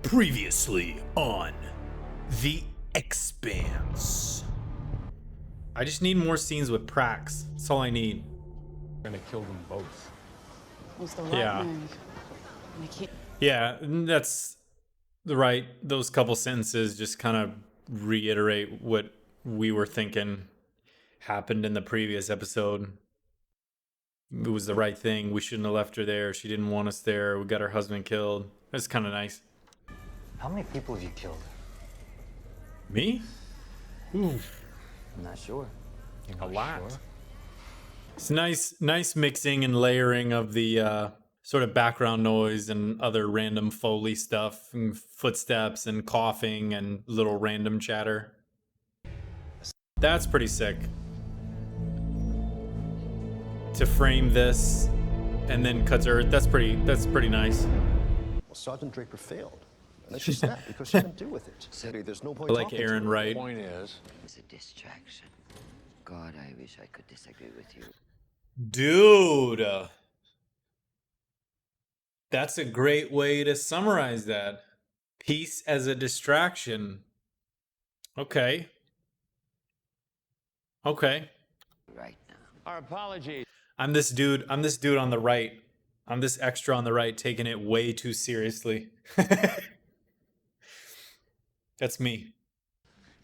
Previously on The Expanse. I just need more scenes with Prax. That's all I need. We're gonna kill them both. Was the right Yeah. man. And I can't. Yeah, that's the right. Those couple sentences just kind of reiterate what we were thinking happened in the previous episode. It was the right thing. We shouldn't have left her there. She didn't want us there. We got her husband killed. That's kind of nice. How many people have you killed? Me? Ooh, I'm not sure. You're a not lot. sure? It's nice mixing and layering of the sort of background noise and other random Foley stuff, and footsteps and coughing and little random chatter. That's pretty sick. To frame this and then cut to Earth, that's pretty nice. Well, Sergeant Draper failed. And then she snapped because she couldn't do with it. There's no point I like talking to Aaron her. Wright. Point is, It's a distraction. God, I wish I could disagree with you. Dude, that's a great way to summarize that. Peace as a distraction. Okay. Right now. our apologies. I'm this dude on the right. I'm this extra on the right taking it way too seriously. That's me.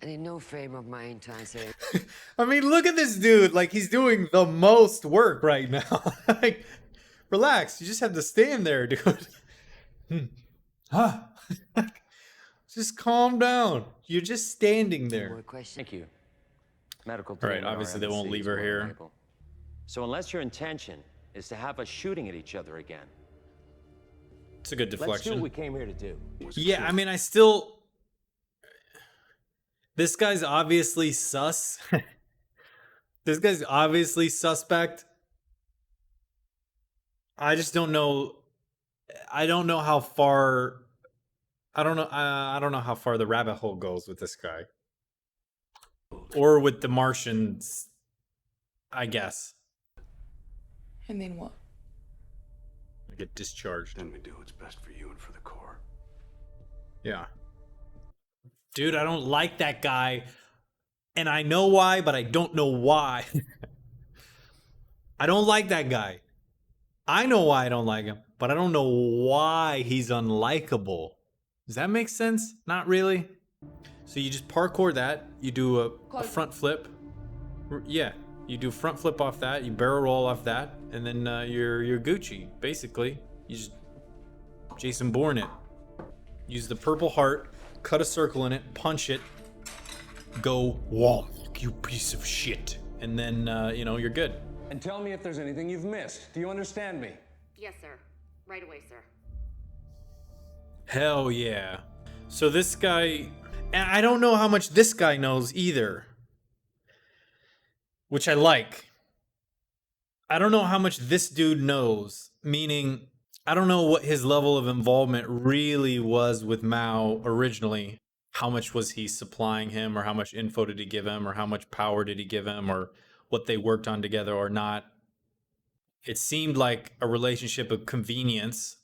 And in no frame of mind to answer it. I mean, look at this dude. Like, he's doing the most work right now. Like, relax. You just have to stand there, dude. Huh. Just calm down. You're just standing More there. questions? Thank you. Medical All right, team at our obviously they won't embassy leave is her more here. reliable. So unless your intention is to have us shooting at each other again, It's a good let's do deflection. what we came here to do. Yeah, I mean, I still... This guy's obviously sus. This guy's obviously suspect. I just don't know. I don't know how far... I don't know how far the rabbit hole goes with this guy. Or with the Martians, I guess. And then what? I get discharged. Then we do what's best for you and for the Corps. Yeah. Dude, I don't like that guy. And I know why, but I don't know why. I don't like that guy. I know why I don't like him, but I don't know why he's unlikable. Does that make sense? Not really. So you just parkour that. You do a front flip. Yeah, you do front flip off that. You barrel roll off that, and then you're Gucci. Basically, you just Jason Bourne it. Use the purple heart, cut a circle in it, punch it, go womp, you piece of shit, and then you're good. And tell me if there's anything you've missed. Do you understand me? Yes, sir. Right away, sir. Hell yeah. So this guy, and I don't know how much this guy knows either, which I like. I don't know how much this dude knows, meaning I don't know what his level of involvement really was with Mao originally. How much was he supplying him, or how much info did he give him, or how much power did he give him, or what they worked on together or not. It seemed like a relationship of convenience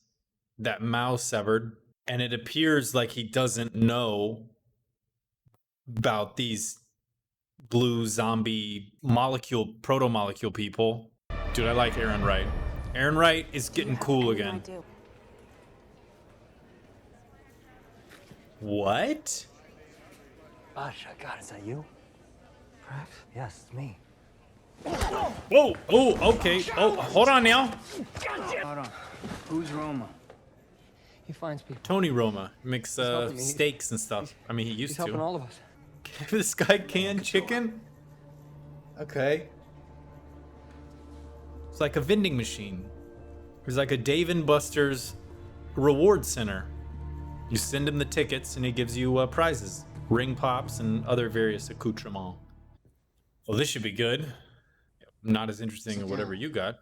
that Mao severed. And it appears like he doesn't know about these blue zombie protomolecule people. Dude, I like Aaron Wright. Aaron Wright is getting cool again. What? Gosh, God, is that you? Prax? Yes, it's me. Whoa, oh, okay. Oh, hold on now. Hold on. Who's Roma? He finds people. Tony Roma makes helping me. steaks and stuff. I mean, he used He's helping to. all of us. This guy canned chicken? Okay. It's like a vending machine. It's like a Dave & Buster's reward center. You send him the tickets and he gives you prizes. Ring pops and other various accoutrements. Well, this should be good. Not as interesting as whatever you got.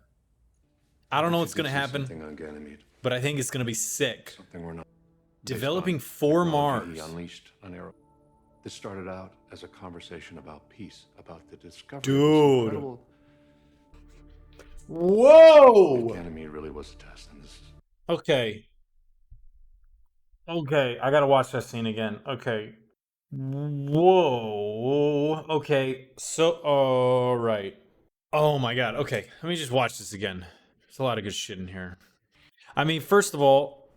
I don't know what's going to happen, Something on Ganymede. but I think it's going to be sick. Something we're not. Developing Based on 4 technology Mars. He unleashed an arrow. This started out as a conversation about peace, about the discovery. Dude. Of this incredible Whoa! Ganymede really was a test, and this. Okay. Okay, I gotta watch that scene again. Okay. Whoa. Okay. So, all right. Oh my god. Okay, let me just watch this again. There's a lot of good shit in here. I mean, first of all,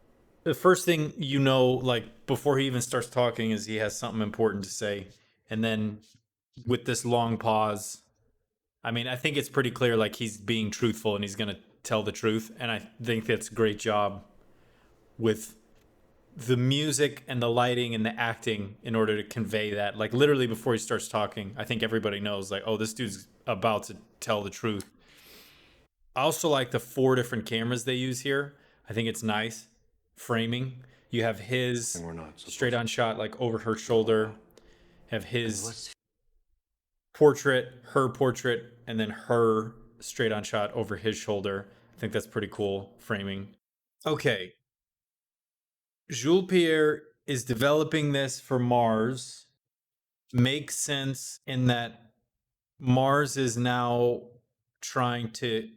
the first thing you know, like before he even starts talking, is he has something important to say, and then with this long pause, I mean, I think it's pretty clear like he's being truthful and he's gonna tell the truth, and I think that's a great job with the music and the lighting and the acting in order to convey that. Like literally before he starts talking, I think everybody knows like, oh, this dude's about to tell the truth. I also like the 4 different cameras they use here. I think it's nice framing. You have his And we're not supposed straight on shot like over her shoulder, have his What's portrait, her portrait, and then her straight on shot over his shoulder. I think that's pretty cool framing. Okay. Jules Pierre is developing this for Mars. Makes sense in that Mars is now trying to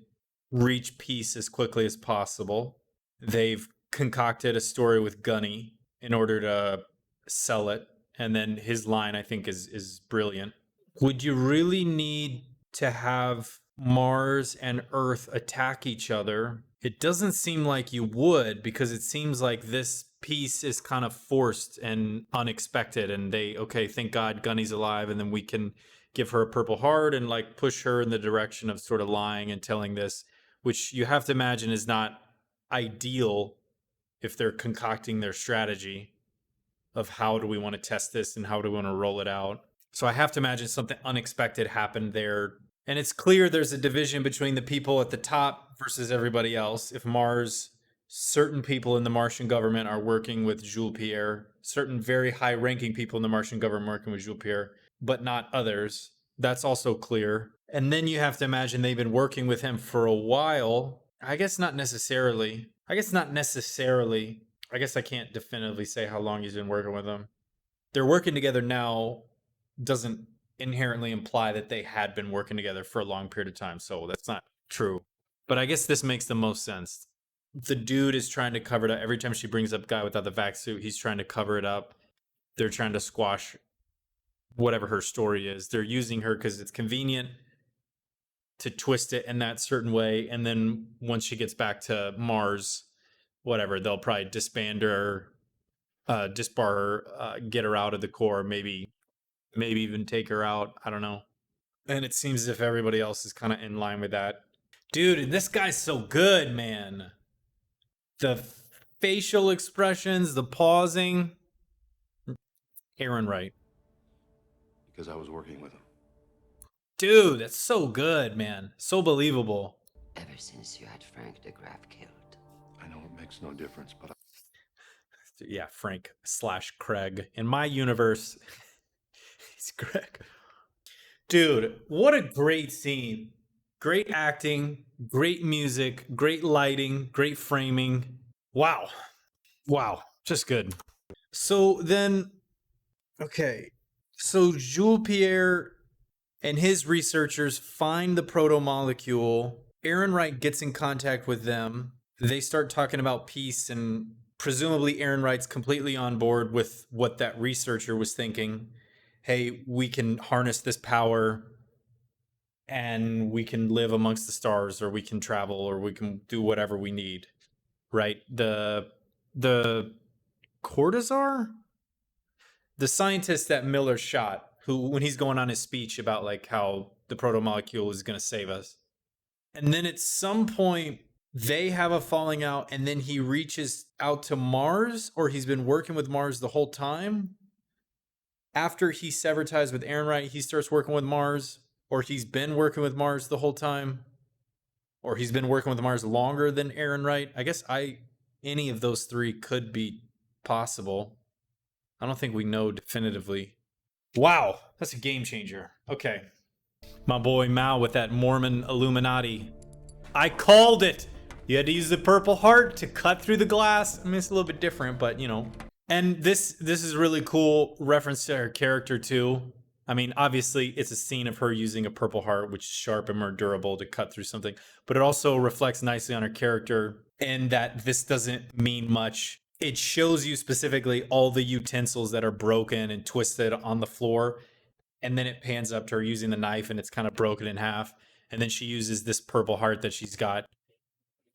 reach peace as quickly as possible. They've concocted a story with Gunny in order to sell it. And then his line, I think, is brilliant. Would you really need to have Mars and Earth attack each other? It doesn't seem like you would, because it seems like this piece is kind of forced and unexpected. And they, okay, thank God Gunny's alive, and then we can give her a Purple Heart and like push her in the direction of sort of lying and telling this, which you have to imagine is not ideal if they're concocting their strategy of how do we want to test this and how do we want to roll it out. So I have to imagine something unexpected happened there. And it's clear there's a division between the people at the top versus everybody else. If Mars, certain people in the Martian government are working with Jules Pierre, certain very high ranking people in the Martian government working with Jules Pierre, but not others. That's also clear. And then you have to imagine they've been working with him for a while. I guess not necessarily. I guess I can't definitively say how long he's been working with them. They're working together now doesn't inherently imply that they had been working together for a long period of time. So that's not true. But I guess this makes the most sense. The dude is trying to cover it up. Every time she brings up guy without the vac suit, he's trying to cover it up. They're trying to squash whatever her story is. They're using her because it's convenient to twist it in that certain way. And then once she gets back to Mars, whatever, they'll probably disband her, disbar her, get her out of the core, maybe even take her out. I don't know. And it seems as if everybody else is kind of in line with that. Dude, this guy's so good, man. The facial expressions, the pausing. Aaron Wright. because I was working with him. Dude, that's so good, man. So believable. Ever since you had Frank the Graf killed. I know it makes no difference, but Yeah, Frank / Craig. In my universe, he's Craig. Dude, what a great scene. Great acting, great music, great lighting, great framing. Wow. Wow. Just good. So then, okay. So Jules Pierre and his researchers find the protomolecule. Aaron Wright gets in contact with them. They start talking about peace, and presumably Aaron Wright's completely on board with what that researcher was thinking. Hey, we can harness this power and we can live amongst the stars, or we can travel, or we can do whatever we need. Right? The Cortazar? The scientist that Miller shot, who, when he's going on his speech about like how the protomolecule is going to save us. And then at some point they have a falling out, and then he reaches out to Mars, or he's been working with Mars the whole time. After he severed ties with Aaron Wright, he starts working with Mars, or he's been working with Mars the whole time, or he's been working with Mars longer than Aaron Wright. I guess any of those three could be possible. I don't think we know definitively. Wow, that's a game changer. Okay. My boy Mao with that Mormon Illuminati. I called it! You had to use the Purple Heart to cut through the glass. I mean, it's a little bit different, but you know. And this is really cool reference to her character too. I mean, obviously it's a scene of her using a Purple Heart, which is sharp and more durable to cut through something, but it also reflects nicely on her character, in that this doesn't mean much it shows you specifically all the utensils that are broken and twisted on the floor. And then it pans up to her using the knife and it's kind of broken in half. And then she uses this purple heart that she's got,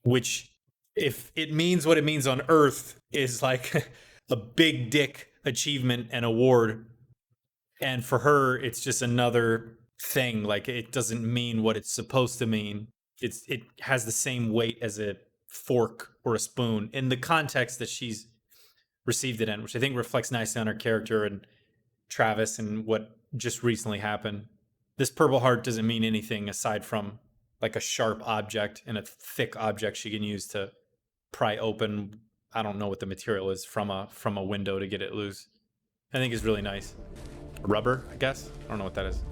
which, if it means what it means on Earth, is like a big dick achievement and award. And for her, it's just another thing. Like, it doesn't mean what it's supposed to mean. It has the same weight as a fork or a spoon in the context that she's received it in, which I think reflects nicely on her character and Travis and what just recently happened. This purple heart doesn't mean anything aside from like a sharp object and a thick object she can use to pry open, I don't know what the material is, from a window to get it loose. I think is really nice. Rubber, I guess. I don't know what that is.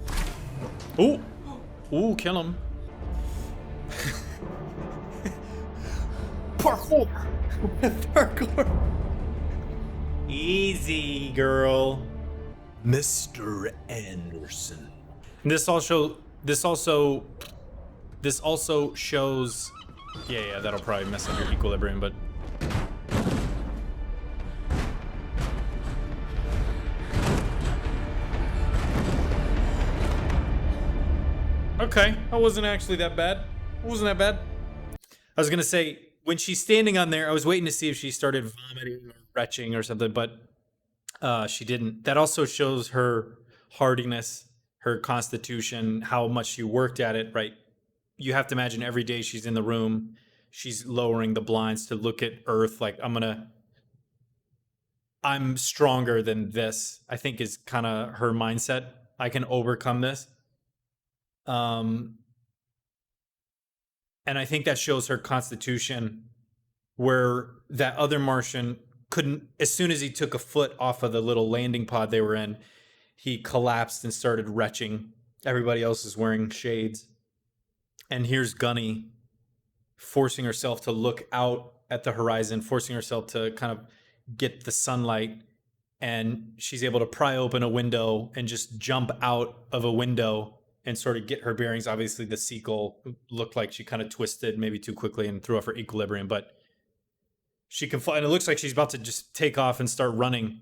Ooh, ooh, kill him. Parkour. Parkour. Easy, girl. Mr. Anderson. This also shows. Yeah, that'll probably mess up your equilibrium, but. Okay, that wasn't actually that bad. It wasn't that bad. I was gonna say, when she's standing on there, I was waiting to see if she started vomiting or retching or something, but she didn't. That also shows her hardiness, her constitution, how much she worked at it, right? You have to imagine every day she's in the room, she's lowering the blinds to look at Earth like, I'm stronger than this, I think is kind of her mindset. I can overcome this. And I think that shows her constitution, where that other Martian couldn't, as soon as he took a foot off of the little landing pod they were in, he collapsed and started retching. Everybody else is wearing shades. And here's Gunny forcing herself to look out at the horizon, forcing herself to kind of get the sunlight. And she's able to pry open a window and just jump out of a window and sort of get her bearings. Obviously, the seagull looked like she kind of twisted maybe too quickly and threw off her equilibrium, but she can fly. And it looks like she's about to just take off and start running.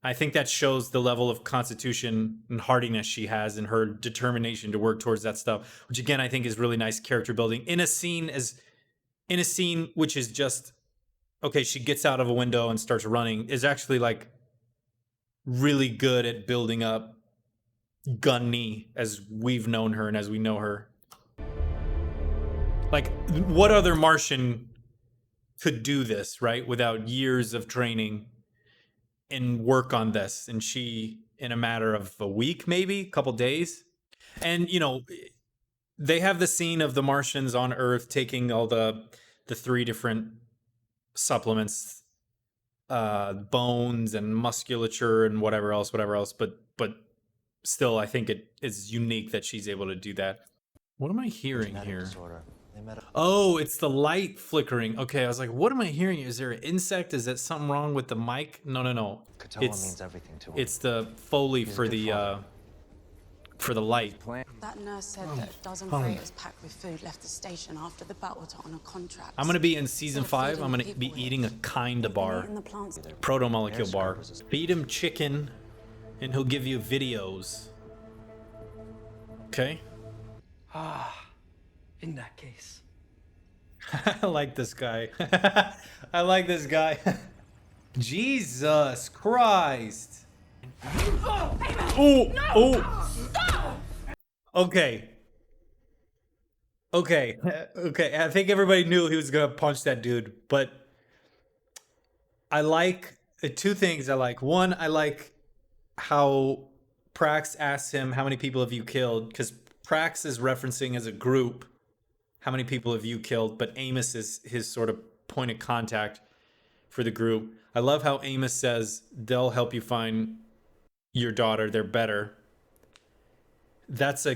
I think that shows the level of constitution and hardiness she has and her determination to work towards that stuff, which again, I think is really nice character building in a scene which is just, okay, she gets out of a window and starts running, is actually like really good at building up Gunny as we've known her and as we know her. Like, what other Martian could do this, right? Without years of training and work on this. And she, in a matter of a week, maybe a couple days. And, you know, they have the scene of the Martians on Earth taking all the 3 different supplements, bones and musculature and whatever else. But still, I think it is unique that she's able to do that. What am I hearing here? Oh, it's the light flickering. Okay, I was like, what am I hearing? Is there an insect? Is that something wrong with the mic? No. Means everything to him. It's the Foley for the light. That nurse said that a dozen freighters packed with food left the station after the battle to honor contracts. I'm gonna be in season 5. I'm gonna be eating a kinda bar, Protomolecule bar. Feed him chicken, and he'll give you videos. Okay. In that case. I like this guy. I like this guy. Jesus Christ. Oh. Okay. I think everybody knew he was gonna punch that dude, but I like 2 things. I like, one, I like how Prax asks him, how many people have you killed? Because Prax is referencing as a group, how many people have you killed? But Amos is his sort of point of contact for the group. I love how Amos says, they'll help you find your daughter, they're better. That's a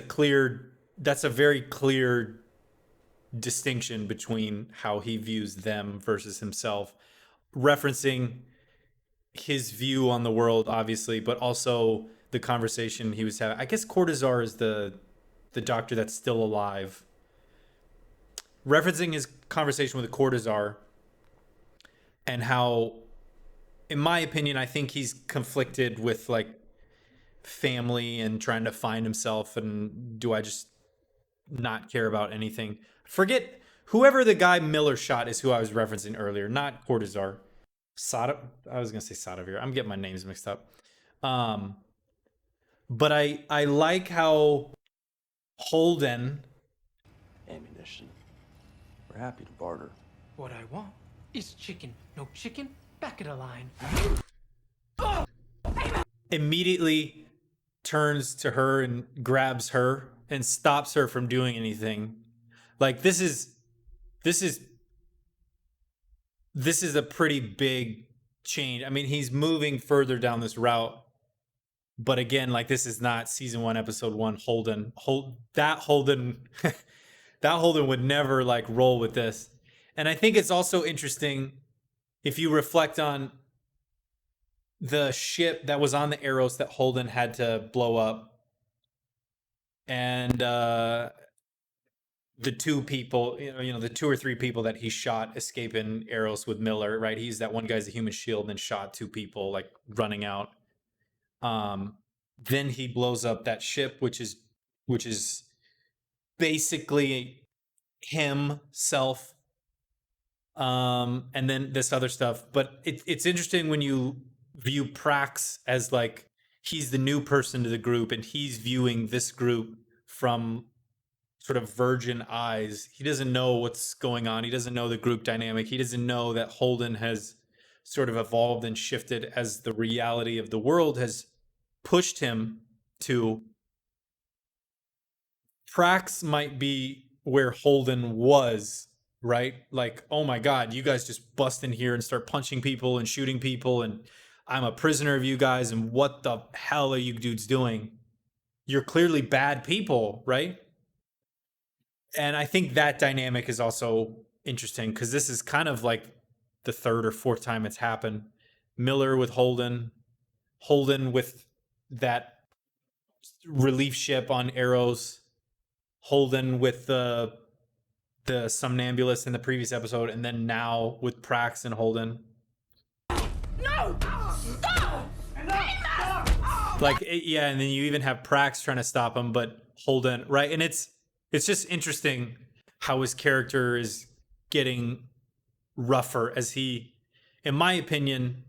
very clear distinction between how he views them versus himself, referencing his view on the world, obviously, but also the conversation he was having. I guess Cortazar is the doctor that's still alive. Referencing his conversation with Cortazar and how in my opinion, I think he's conflicted with like family and trying to find himself. And do I just not care about anything? Forget whoever the guy Miller shot is who I was referencing earlier, not Cortazar. I was gonna say Sadavir. I'm getting my names mixed up. But I like how Holden. Ammunition. We're happy to barter. What I want is chicken. No chicken, back of the line. Immediately turns to her and grabs her and stops her from doing anything. Like this is a pretty big change. I mean, he's moving further down this route. But again, like this is not season 1, episode 1 Holden. That Holden would never like roll with this. And I think it's also interesting if you reflect on the ship that was on the Eros that Holden had to blow up, and the 2 people, the 2 or 3 people that he shot escaping Eros with Miller, right? He's that one guy's the human shield and shot 2 people like running out. Then he blows up that ship, which is basically himself. And then this other stuff. But it's interesting when you view Prax as like he's the new person to the group and he's viewing this group from sort of virgin eyes. He doesn't know what's going on. He doesn't know the group dynamic. He doesn't know that Holden has sort of evolved and shifted as the reality of the world has pushed him to. Prax might be where Holden was, right? Like, oh my God, you guys just bust in here and start punching people and shooting people, and I'm a prisoner of you guys, and what the hell are you dudes doing? You're clearly bad people, right? And I think that dynamic is also interesting because this is kind of like the 3rd or 4th time it's happened. Miller with Holden with that relief ship on Eros, Holden with the somnambulist in the previous episode, and then now with Prax and Holden. No! Stop! Like, yeah, and then you even have Prax trying to stop him, but Holden, right? And it's just interesting how his character is getting rougher as he, in my opinion,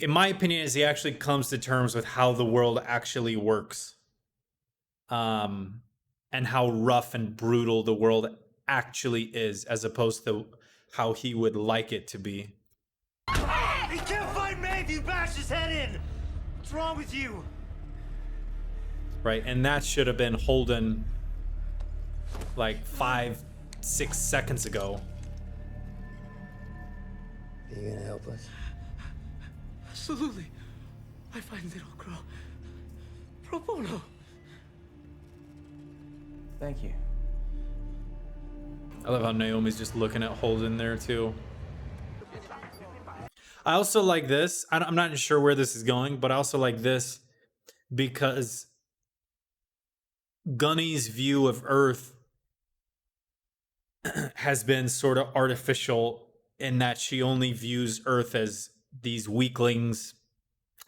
as he actually comes to terms with how the world actually works. And how rough and brutal the world actually is, as opposed to how he would like it to be. He can't fight me if you bash his head in! What's wrong with you? Right, and that should have been Holden like 5-6 seconds ago. Are you gonna help us? Absolutely. I find little girl. Pro bono. Thank you. I love how Naomi's just looking at Holden there too. I also like this. I'm not sure where this is going, but I also like this because Gunny's view of Earth has been sort of artificial in that she only views Earth as these weaklings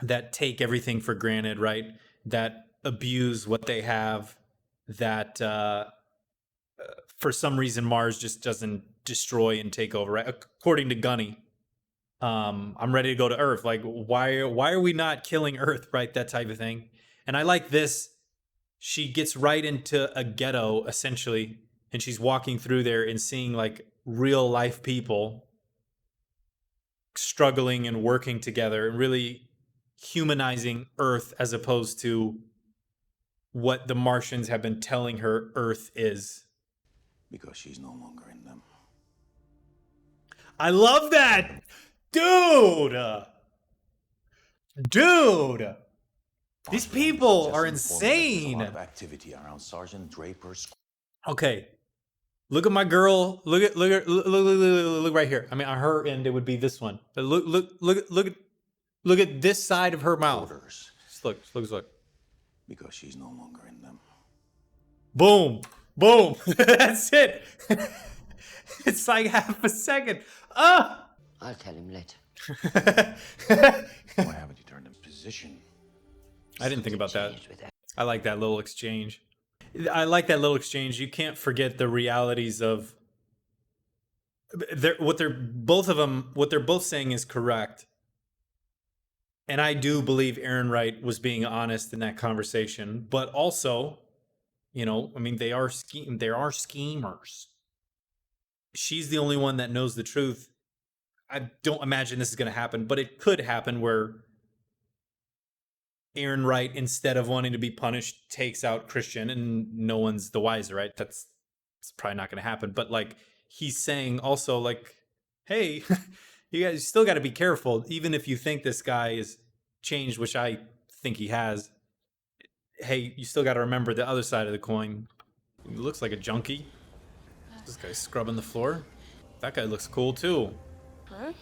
that take everything for granted, right? That abuse what they have, that for some reason Mars just doesn't destroy and take over, right? According to Gunny, I'm ready to go to Earth. Like, why are we not killing Earth, right? That type of thing. And I like this. She gets right into a ghetto, essentially, and she's walking through there and seeing like real life people struggling and working together and really humanizing Earth as opposed to what the Martians have been telling her Earth is. Because she's no longer in them. I love that! Dude! These people are insane! There's a lot of activity around Sergeant Draper's. Okay. Look at my girl. Look right here. I mean, on her end, it would be this one. But look at this side of her mouth. Orders. Just look. Because she's no longer in them. Boom. That's it. It's like half a second. I'll tell him later. Why haven't you turned in position? I didn't think about that. I like that little exchange. I like that little exchange. You can't forget the realities of what they're both saying is correct. And I do believe Aaron Wright was being honest in that conversation, but also, you know, I mean, they are schemers. She's the only one that knows the truth. I don't imagine this is going to happen, but it could happen where Aaron Wright, instead of wanting to be punished, takes out Christian, and no one's the wiser, right? It's probably not going to happen. But like, he's saying also, like, hey, you guys still got to be careful, even if you think this guy is changed, which I think he has. Hey, you still got to remember the other side of the coin. He looks like a junkie. This guy's scrubbing the floor. That guy looks cool too. Bro?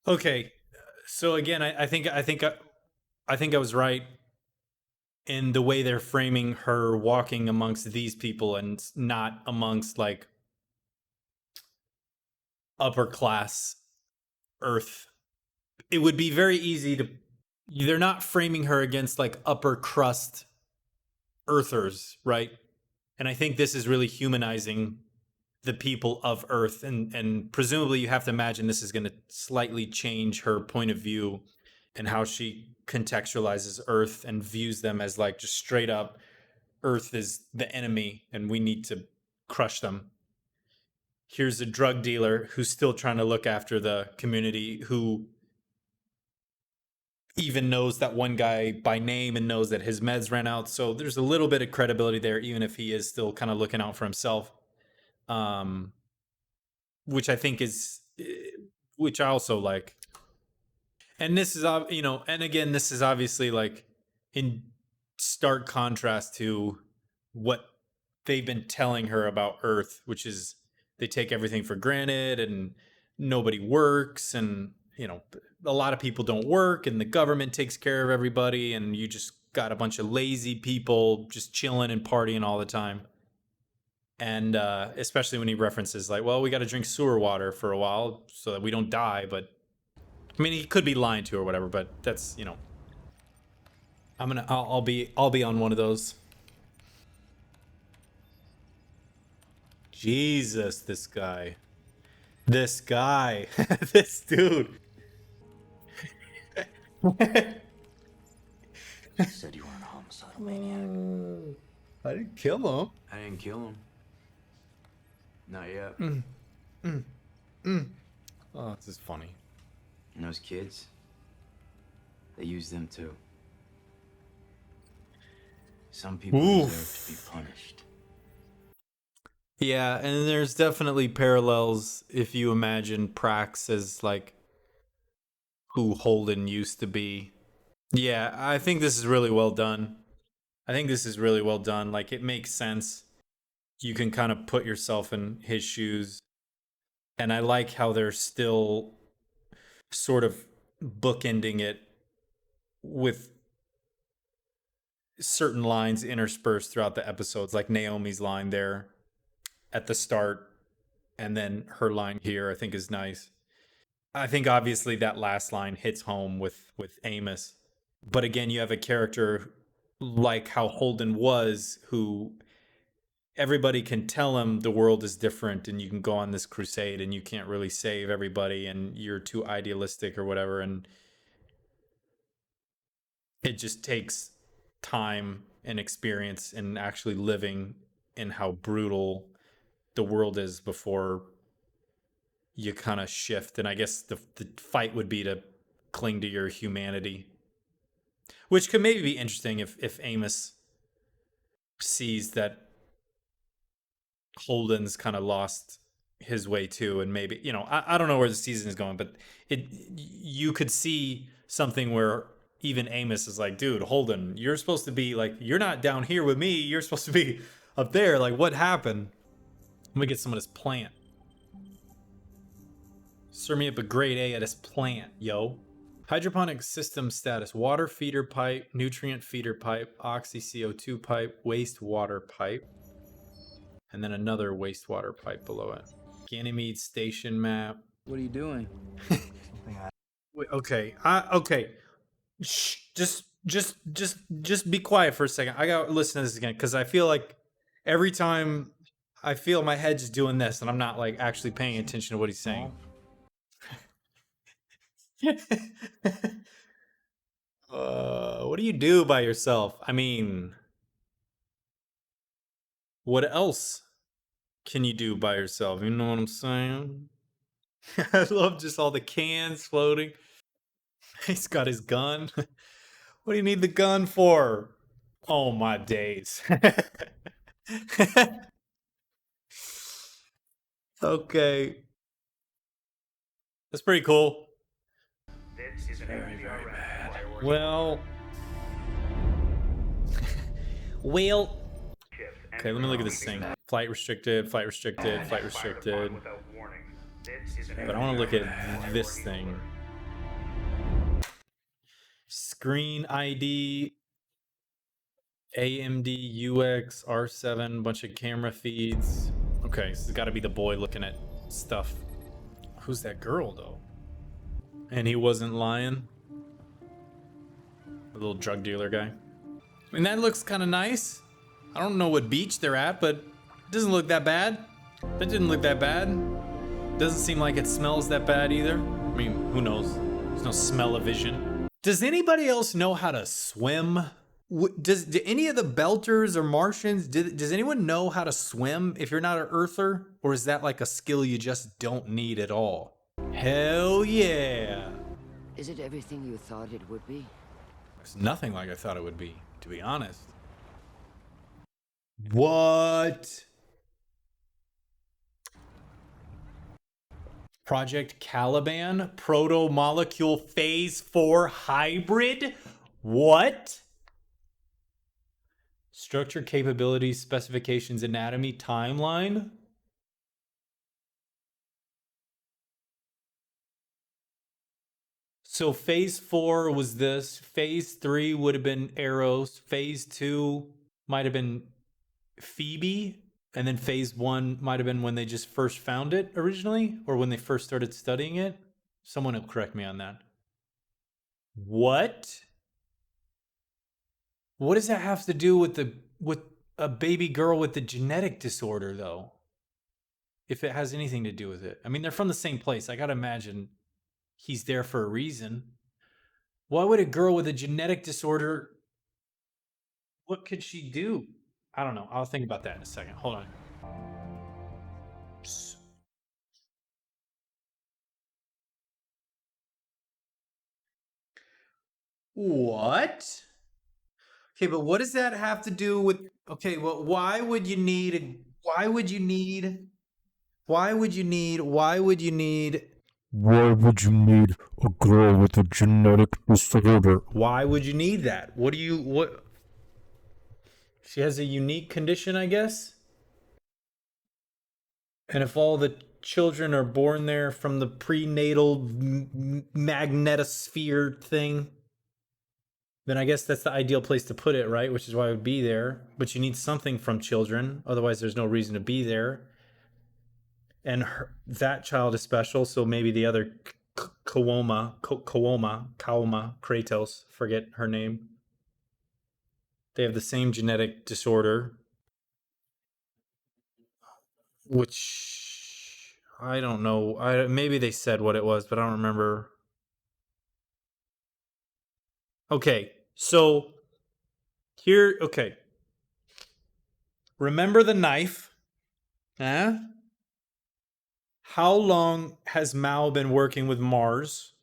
Okay, so again, I think I was right in the way they're framing her walking amongst these people and not amongst like upper class Earth. It would be very easy to. They're not framing her against like upper crust Earthers, right? And I think this is really humanizing the people of Earth, and presumably you have to imagine this is going to slightly change her point of view and how she contextualizes Earth and views them as like just straight up Earth is the enemy and we need to crush them. Here's a drug dealer who's still trying to look after the community, who even knows that one guy by name and knows that his meds ran out. So there's a little bit of credibility there, even if he is still kind of looking out for himself. Which I think is, which I also like. And this is, you know, and again, this is obviously like in stark contrast to what they've been telling her about Earth, which is they take everything for granted and nobody works, and, you know, a lot of people don't work and the government takes care of everybody, and you just got a bunch of lazy people just chilling and partying all the time. And especially when he references like, well, we got to drink sewer water for a while so that we don't die. But I mean, he could be lying to or whatever, but that's, you know, I'll be on one of those. Jesus, this guy, this dude. You said you weren't a homicidal maniac. I didn't kill him. I didn't kill him. Not yet. Oh, this is funny. And those kids, they use them too. Some people deserve to be punished. Yeah, and there's definitely parallels if you imagine Prax as like who Holden used to be. Yeah, I think this is really well done. Like, it makes sense. You can kind of put yourself in his shoes. And I like how they're still sort of bookending it with certain lines interspersed throughout the episodes, like Naomi's line there at the start, and then her line here, I think, is nice. I think obviously that last line hits home with Amos. But again, you have a character like how Holden was, who everybody can tell him the world is different and you can go on this crusade and you can't really save everybody and you're too idealistic or whatever. And it just takes time and experience and actually living in how brutal the world is before you kind of shift. And I guess the fight would be to cling to your humanity, which could maybe be interesting if Amos sees that Holden's kind of lost his way too, and maybe, you know, I don't know where the season is going, but you could see something where even Amos is like, dude, Holden, you're supposed to be like, you're not down here with me, you're supposed to be up there. Like, what happened? Let me get some of this plant. Serve me up a grade A at this plant, yo. Hydroponic system status: water feeder pipe, nutrient feeder pipe, oxy CO2 pipe, wastewater pipe, and then another wastewater pipe below it. Ganymede station map. What are you doing? Something I Wait, okay. Okay. Shh, just be quiet for a second. I gotta listen to this again because I feel like every time I feel my head just doing this and I'm not like actually paying attention to what he's saying. What do you do by yourself? I mean, what else can you do by yourself? You know what I'm saying? I love just all the cans floating. He's got his gun. What do you need the gun for? Oh my days. Okay. That's pretty cool. Very, very bad. Well. Well. Okay, let me look at this thing. Flight restricted, flight restricted, flight restricted. But I want to look at this thing. Screen ID, AMD UX, R7, bunch of camera feeds. Okay, so it's got to be the boy looking at stuff. Who's that girl, though? And he wasn't lying? The little drug dealer guy. I mean, that looks kind of nice. I don't know what beach they're at, but it doesn't look that bad. That didn't look that bad. Doesn't seem like it smells that bad either. I mean, who knows? There's no smell-o-vision. Does anybody else know how to swim? Do any of the Belters or Martians, does anyone know how to swim if you're not an Earther? Or is that like a skill you just don't need at all? Hell yeah. Is it everything you thought it would be? It's nothing like I thought it would be, to be honest. What? Project Caliban, Protomolecule Phase 4 Hybrid? What? Structure, capabilities, specifications, anatomy, timeline? So phase 4 was this. Phase 3 would have been Eros. Phase 2 might have been Phoebe. And then phase 1 might have been when they just first found it originally, or when they first started studying it. Someone will correct me on that. What? What does that have to do with a baby girl with the genetic disorder, though? If it has anything to do with it. I mean, they're from the same place. I gotta imagine he's there for a reason. Why would a girl with a genetic disorder... What could she do? I don't know. I'll think about that in a second. Hold on. What? Okay, but what does that have to do with... Okay, well, why would you need a girl with a genetic disorder? Why would you need that? What? She has a unique condition, I guess? And if all the children are born there from the prenatal magnetosphere thing, then I guess that's the ideal place to put it, right? Which is why it would be there. But you need something from children. Otherwise, there's no reason to be there. And that child is special, so maybe the other Kaoma, Kratos, forget her name. They have the same genetic disorder. Which, I don't know. Maybe they said what it was, but I don't remember. Okay, so here, okay. Remember the knife? Huh? How long has Mao been working with Mars?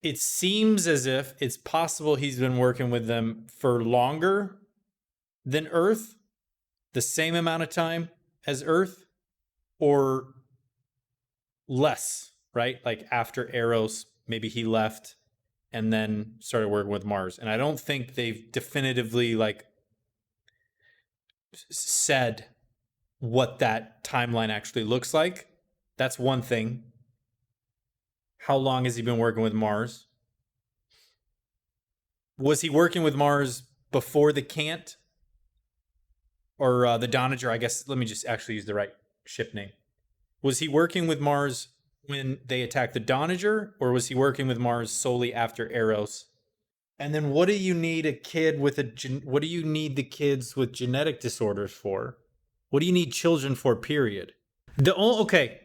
It seems as if it's possible he's been working with them for longer than Earth, the same amount of time as Earth, or less, right? Like after Eros, maybe he left and then started working with Mars. And I don't think they've definitively like said what that timeline actually looks like. That's one thing. How long has he been working with Mars? Was he working with Mars before the Cant? Or the Donager, I guess. Let me just actually use the right ship name. Was he working with Mars when they attacked the Doniger, or was he working with Mars solely after Eros? And then what do you need a kid with what do you need the kids with genetic disorders for? What do you need children for, period? Okay.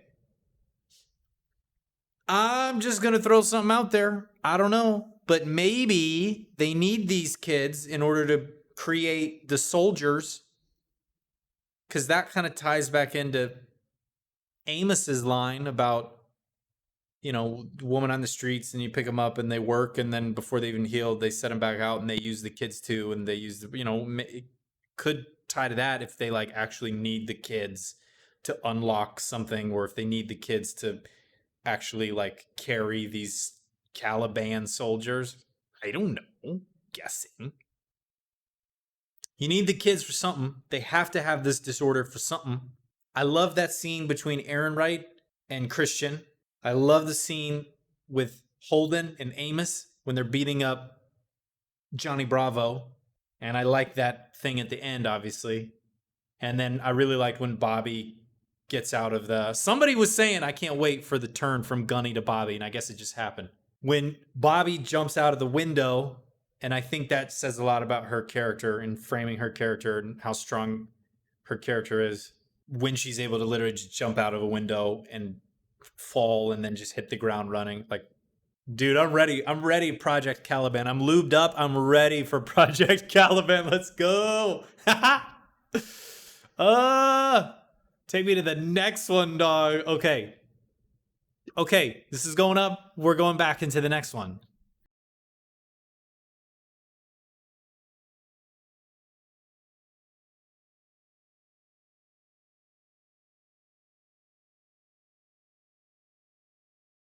I'm just going to throw something out there. I don't know. But maybe they need these kids in order to create the soldiers. Because that kind of ties back into Amos's line about, woman on the streets, and you pick them up and they work. And then before they even healed, they set them back out and they use the kids too. And they use, it could tie to that if they like actually need the kids to unlock something, or if they need the kids to actually like carry these Caliban soldiers. I don't know. Guessing. You need the kids for something. They have to have this disorder for something. I love that scene between Aaron Wright and Christian. I love the scene with Holden and Amos when they're beating up Johnny Bravo. And I like that thing at the end, obviously. And then I really like when Bobby gets out of the... Somebody was saying, I can't wait for the turn from Gunny to Bobby, and I guess it just happened. When Bobby jumps out of the window, and I think that says a lot about her character and framing her character and how strong her character is, when she's able to literally just jump out of a window and fall and then just hit the ground running. Like, dude, I'm ready. I'm ready, Project Caliban. I'm lubed up. I'm ready for Project Caliban. Let's go. Take me to the next one, dog. Okay. This is going up. We're going back into the next one.